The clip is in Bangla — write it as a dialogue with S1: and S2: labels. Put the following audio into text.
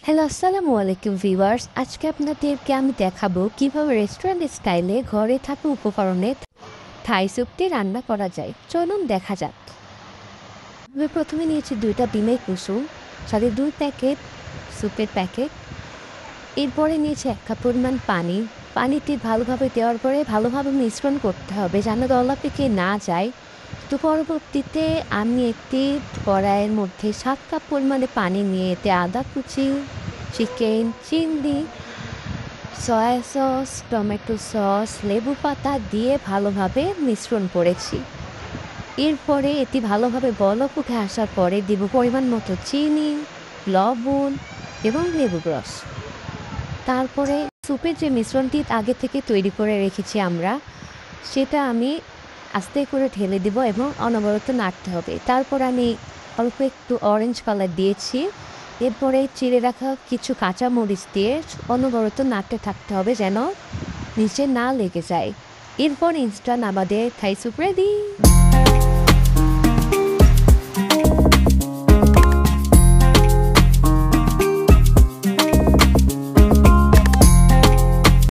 S1: হ্যালো, আসসালামু আলাইকুম ভিউয়ার্স। আজকে আপনাদেরকে আমি দেখাবো কিভাবে রেস্টুরেন্ট স্টাইলে ঘরে থাকা উপকরণে থাই স্যুপটি রান্না করা যায়। চলুন দেখা যাক। আমি প্রথমে নিয়েছি 2টা ডিমের কুসুম, সাথে 2 প্যাকেট স্যুপের প্যাকেট। এরপরে নিয়েছি 1 কাপ পরিমাণ পানি। পানিটি ভালোভাবে দেওয়ার পরে ভালোভাবে মিশ্রণ করতে হবে যেন দলা পেকে না যায়। তো পরবর্তীতে আমি একটি কড়াইয়ের মধ্যে 7 কাপ পরিমাণে পানি নিয়ে এতে আদা কুচি, চিকেন, চিংড়ি, সয়া সস, টমেটো সস, লেবু পাতা দিয়ে ভালোভাবে মিশ্রণ করেছি। এরপরে এটি ভালোভাবে বলক উঠে আসার পরে দিব পরিমাণ মতো চিনি, লবণ এবং লেবুর রস। তারপরে স্যুপের যে মিশ্রণটি আগে থেকে তৈরি করে রেখেছি আমরা, সেটা আমি আস্তে করে ঢেলে দিব এবং অনবরত নাড়তে হবে। তারপর আমি অল্প একটু অরেঞ্জ কালার দিয়েছি। এরপরে চিড়ে রাখা কিছু কাঁচামরিচ দিয়ে অনবরত নাড়তে থাকতে হবে যেন নিচে না লেগে যায়। এরপর ইনস্ট্যান্ট আমাদের থাই স্যুপ রেডি।